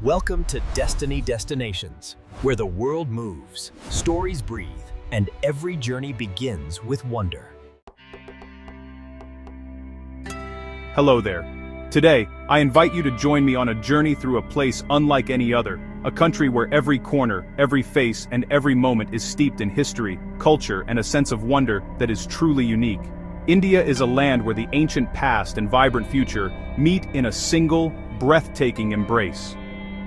Welcome to Destiny Destinations, where the world moves, stories breathe, and every journey begins with wonder. Hello there. Today, I invite you to join me on a journey through a place unlike any other, a country where every corner, every face, and every moment is steeped in history, culture, and a sense of wonder that is truly unique. India is a land where the ancient past and vibrant future meet in a single, breathtaking embrace.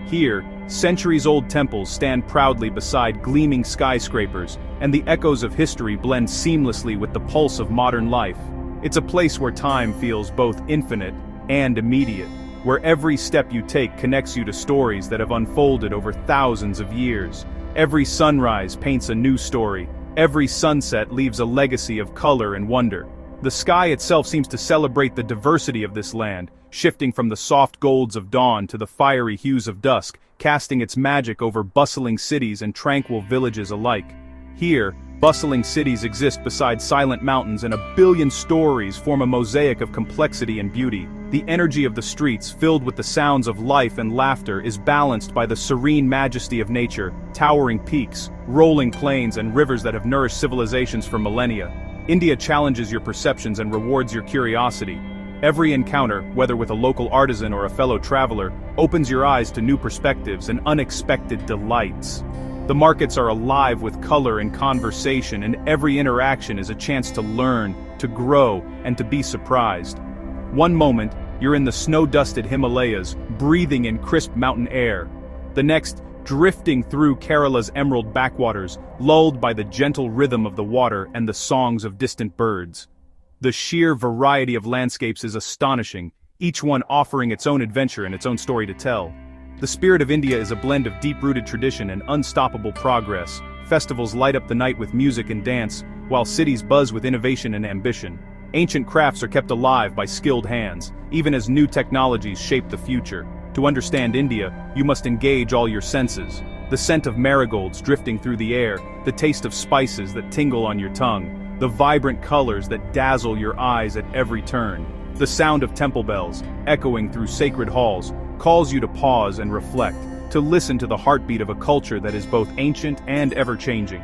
Here, centuries-old temples stand proudly beside gleaming skyscrapers, and the echoes of history blend seamlessly with the pulse of modern life. It's a place where time feels both infinite and immediate, where every step you take connects you to stories that have unfolded over thousands of years. Every sunrise paints a new story, every sunset leaves a legacy of color and wonder. The sky itself seems to celebrate the diversity of this land, shifting from the soft golds of dawn to the fiery hues of dusk, casting its magic over bustling cities and tranquil villages alike. Here, bustling cities exist beside silent mountains, and a billion stories form a mosaic of complexity and beauty. The energy of the streets, filled with the sounds of life and laughter, is balanced by the serene majesty of nature, towering peaks, rolling plains, and rivers that have nourished civilizations for millennia. India challenges your perceptions and rewards your curiosity. Every encounter, whether with a local artisan or a fellow traveler, opens your eyes to new perspectives and unexpected delights. The markets are alive with color and conversation, and every interaction is a chance to learn, to grow, and to be surprised. One moment, you're in the snow-dusted Himalayas, breathing in crisp mountain air. The next, drifting through Kerala's emerald backwaters, lulled by the gentle rhythm of the water and the songs of distant birds. The sheer variety of landscapes is astonishing, each one offering its own adventure and its own story to tell. The spirit of India is a blend of deep-rooted tradition and unstoppable progress. Festivals light up the night with music and dance, while cities buzz with innovation and ambition. Ancient crafts are kept alive by skilled hands, even as new technologies shape the future. To understand India, you must engage all your senses. The scent of marigolds drifting through the air, the taste of spices that tingle on your tongue, the vibrant colors that dazzle your eyes at every turn. The sound of temple bells, echoing through sacred halls, calls you to pause and reflect, to listen to the heartbeat of a culture that is both ancient and ever-changing.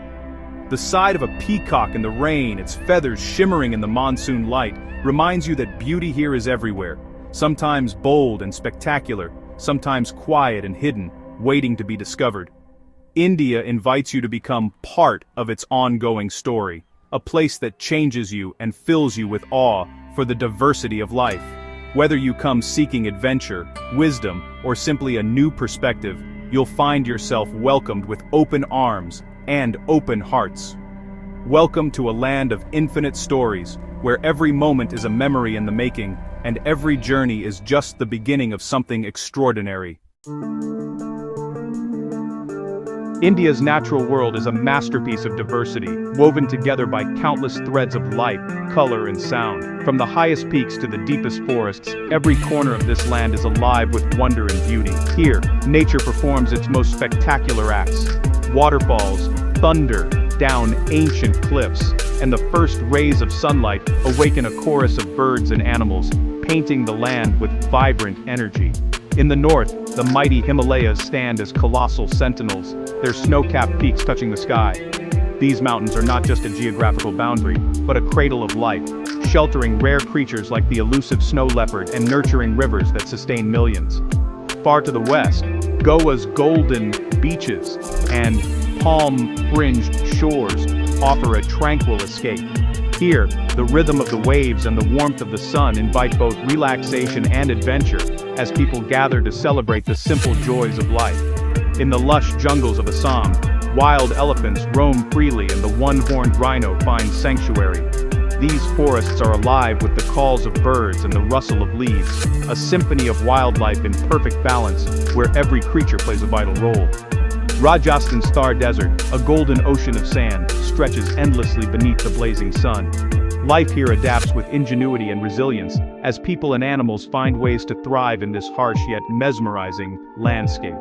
The sight of a peacock in the rain, its feathers shimmering in the monsoon light, reminds you that beauty here is everywhere, sometimes bold and spectacular, sometimes quiet and hidden, waiting to be discovered. India invites you to become part of its ongoing story, a place that changes you and fills you with awe for the diversity of life. Whether you come seeking adventure, wisdom, or simply a new perspective, you'll find yourself welcomed with open arms and open hearts. Welcome to a land of infinite stories, where every moment is a memory in the making, and every journey is just the beginning of something extraordinary. India's natural world is a masterpiece of diversity, woven together by countless threads of light, color, and sound. From the highest peaks to the deepest forests, every corner of this land is alive with wonder and beauty. Here, nature performs its most spectacular acts. Waterfalls, thunder, down ancient cliffs, and the first rays of sunlight awaken a chorus of birds and animals, painting the land with vibrant energy. In the north, the mighty Himalayas stand as colossal sentinels, their snow-capped peaks touching the sky. These mountains are not just a geographical boundary, but a cradle of life, sheltering rare creatures like the elusive snow leopard and nurturing rivers that sustain millions. Far to the west, Goa's golden beaches and palm-fringed shores offer a tranquil escape. Here, the rhythm of the waves and the warmth of the sun invite both relaxation and adventure, as people gather to celebrate the simple joys of life. In the lush jungles of Assam, wild elephants roam freely and the one-horned rhino finds sanctuary. These forests are alive with the calls of birds and the rustle of leaves, a symphony of wildlife in perfect balance, where every creature plays a vital role. Rajasthan's Thar Desert, a golden ocean of sand, stretches endlessly beneath the blazing sun. Life here adapts with ingenuity and resilience, as people and animals find ways to thrive in this harsh yet mesmerizing landscape.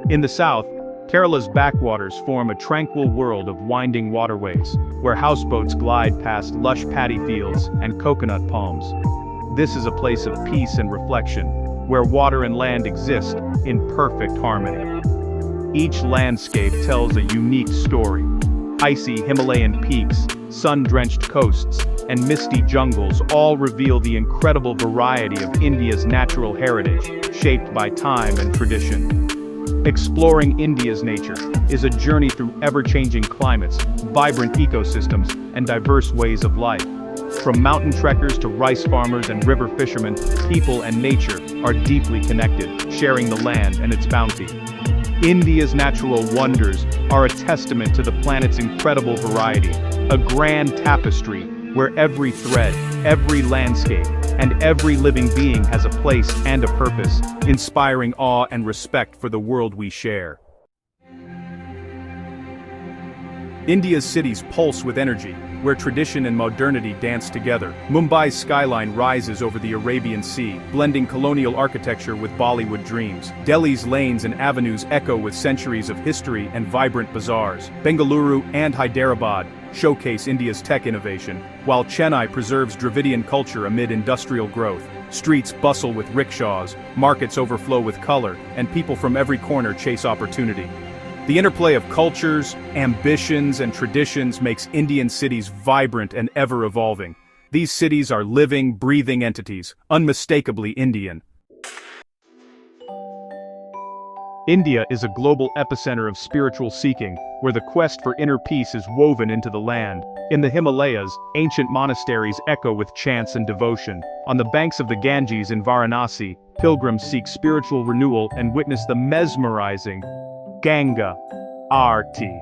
In the south, Kerala's backwaters form a tranquil world of winding waterways, where houseboats glide past lush paddy fields and coconut palms. This is a place of peace and reflection, where water and land exist in perfect harmony. Each landscape tells a unique story. Icy Himalayan peaks, sun-drenched coasts, and misty jungles all reveal the incredible variety of India's natural heritage, shaped by time and tradition. Exploring India's nature is a journey through ever-changing climates, vibrant ecosystems, and diverse ways of life. From mountain trekkers to rice farmers and river fishermen, people and nature are deeply connected, sharing the land and its bounty. India's natural wonders are a testament to the planet's incredible variety, a grand tapestry where every thread, every landscape, and every living being has a place and a purpose, inspiring awe and respect for the world we share. India's cities pulse with energy, where tradition and modernity dance together. Mumbai's skyline rises over the Arabian Sea, blending colonial architecture with Bollywood dreams. Delhi's lanes and avenues echo with centuries of history and vibrant bazaars. Bengaluru and Hyderabad showcase India's tech innovation, while Chennai preserves Dravidian culture amid industrial growth. Streets bustle with rickshaws, markets overflow with color, and people from every corner chase opportunity. The interplay of cultures, ambitions, and traditions makes Indian cities vibrant and ever-evolving. These cities are living, breathing entities, unmistakably Indian. India is a global epicenter of spiritual seeking, where the quest for inner peace is woven into the land. In the Himalayas, ancient monasteries echo with chants and devotion. On the banks of the Ganges in Varanasi, pilgrims seek spiritual renewal and witness the mesmerizing Ganga Aarti.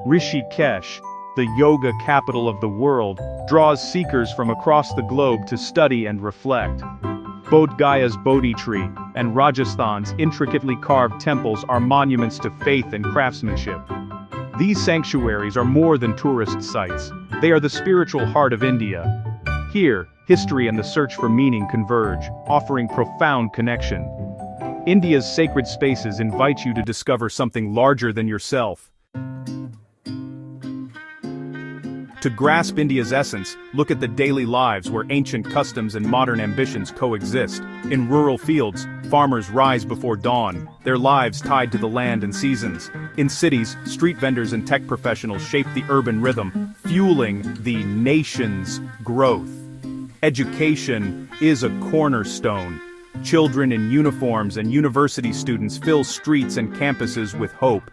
Rishikesh, the yoga capital of the world, draws seekers from across the globe to study and reflect. Bodh Gaya's Bodhi tree and Rajasthan's intricately carved temples are monuments to faith and craftsmanship. These sanctuaries are more than tourist sites. They are the spiritual heart of India. Here, history and the search for meaning converge, offering profound connection. India's sacred spaces invite you to discover something larger than yourself. To grasp India's essence, look at the daily lives where ancient customs and modern ambitions coexist. In rural fields, farmers rise before dawn, their lives tied to the land and seasons. In cities, street vendors and tech professionals shape the urban rhythm, fueling the nation's growth. Education is a cornerstone. Children in uniforms and university students fill streets and campuses with hope.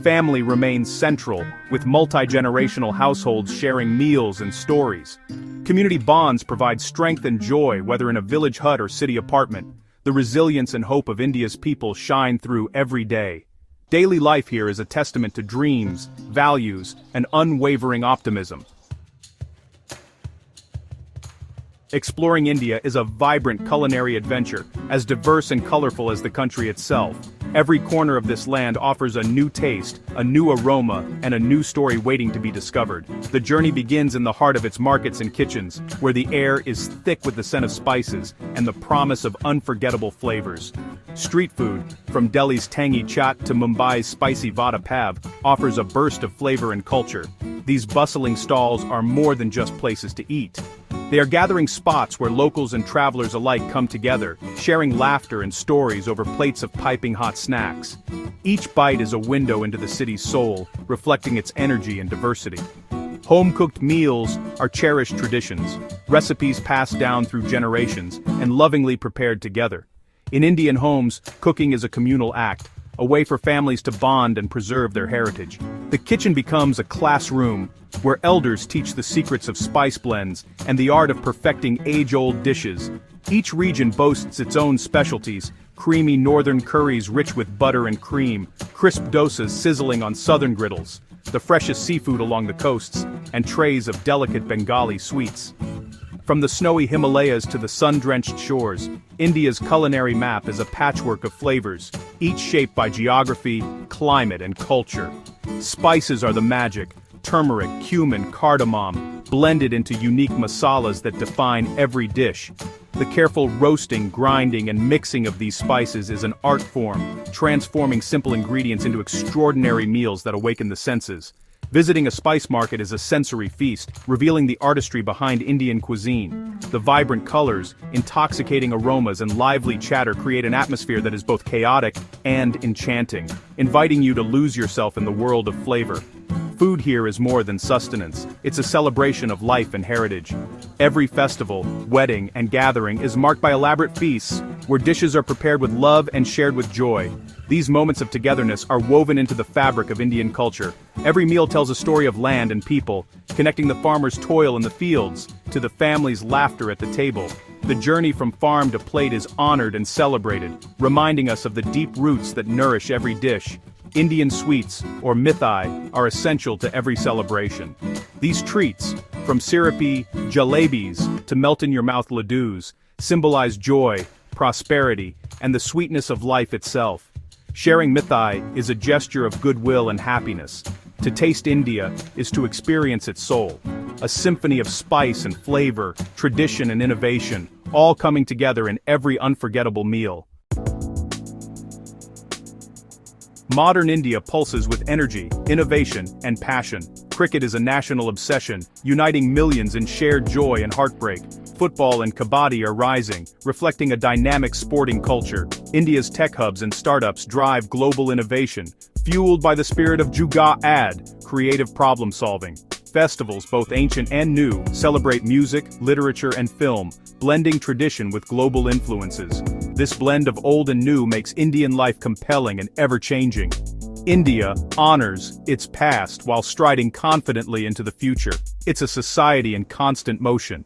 Family remains central, with multi-generational households sharing meals and stories. Community bonds provide strength and joy, whether in a village hut or city apartment. The resilience and hope of India's people shine through every day. Daily life here is a testament to dreams, values, and unwavering optimism. Exploring India is a vibrant culinary adventure, as diverse and colorful as the country itself. Every corner of this land offers a new taste, a new aroma, and a new story waiting to be discovered. The journey begins in the heart of its markets and kitchens, where the air is thick with the scent of spices and the promise of unforgettable flavors. Street food, from Delhi's tangy chaat to Mumbai's spicy vada pav, offers a burst of flavor and culture. These bustling stalls are more than just places to eat. They are gathering spots where locals and travelers alike come together, sharing laughter and stories over plates of piping hot snacks. Each bite is a window into the city's soul, reflecting its energy and diversity. Home-cooked meals are cherished traditions, recipes passed down through generations and lovingly prepared together. In Indian homes, cooking is a communal act, a way for families to bond and preserve their heritage. The kitchen becomes a classroom, where elders teach the secrets of spice blends and the art of perfecting age-old dishes. Each region boasts its own specialties: creamy northern curries rich with butter and cream, crisp dosas sizzling on southern griddles, the freshest seafood along the coasts, and trays of delicate Bengali sweets. From the snowy Himalayas to the sun-drenched shores, India's culinary map is a patchwork of flavors, each shaped by geography, climate, and culture. Spices are the magic: turmeric, cumin, cardamom, blended into unique masalas that define every dish. The careful roasting, grinding, and mixing of these spices is an art form, transforming simple ingredients into extraordinary meals that awaken the senses. Visiting a spice market is a sensory feast, revealing the artistry behind Indian cuisine. The vibrant colors, intoxicating aromas and lively chatter create an atmosphere that is both chaotic and enchanting, inviting you to lose yourself in the world of flavor. Food here is more than sustenance, it's a celebration of life and heritage. Every festival, wedding, and gathering is marked by elaborate feasts, where dishes are prepared with love and shared with joy. These moments of togetherness are woven into the fabric of Indian culture. Every meal tells a story of land and people, connecting the farmer's toil in the fields to the family's laughter at the table. The journey from farm to plate is honored and celebrated, reminding us of the deep roots that nourish every dish. Indian sweets, or mithai, are essential to every celebration. These treats, from syrupy jalebis to melt-in-your-mouth ladoos, symbolize joy, prosperity, and the sweetness of life itself. Sharing mithai is a gesture of goodwill and happiness. To taste India is to experience its soul. A symphony of spice and flavor, tradition and innovation, all coming together in every unforgettable meal. Modern India pulses with energy, innovation, and passion. Cricket is a national obsession, uniting millions in shared joy and heartbreak. Football and kabaddi are rising, reflecting a dynamic sporting culture. India's tech hubs and startups drive global innovation, fueled by the spirit of Jugaad, creative problem solving. Festivals, both ancient and new, celebrate music, literature, and film, blending tradition with global influences. This blend of old and new makes Indian life compelling and ever-changing. India honors its past while striding confidently into the future. It's a society in constant motion.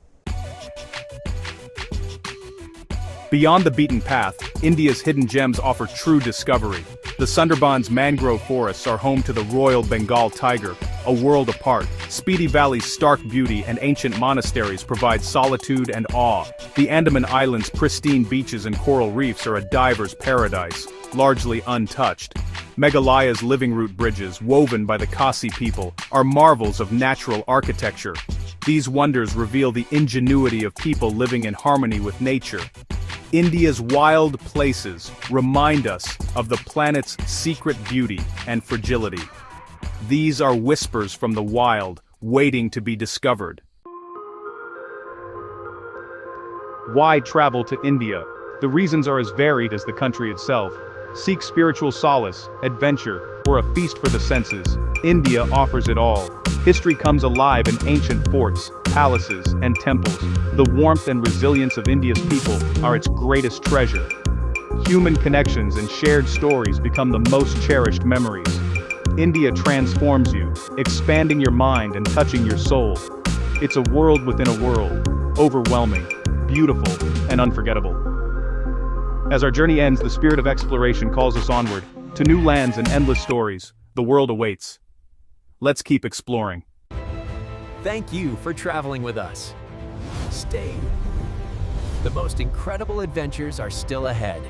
Beyond the beaten path, India's hidden gems offer true discovery. The Sundarbans mangrove forests are home to the Royal Bengal tiger, a world apart. Spiti Valley's stark beauty and ancient monasteries provide solitude and awe. The Andaman Islands' pristine beaches and coral reefs are a diver's paradise, largely untouched. Meghalaya's living root bridges, woven by the Khasi people, are marvels of natural architecture. These wonders reveal the ingenuity of people living in harmony with nature. India's wild places remind us of the planet's secret beauty and fragility. These are whispers from the wild, waiting to be discovered. Why travel to India? The reasons are as varied as the country itself. Seek spiritual solace, adventure, or a feast for the senses. India offers it all. History comes alive in ancient forts, palaces, and temples. The warmth and resilience of India's people are its greatest treasure. Human connections and shared stories become the most cherished memories. India transforms you, expanding your mind and touching your soul. It's a world within a world, overwhelming, beautiful, and unforgettable. As our journey ends, the spirit of exploration calls us onward, to new lands and endless stories. The world awaits. Let's keep exploring. Thank you for traveling with us. Stay. The most incredible adventures are still ahead.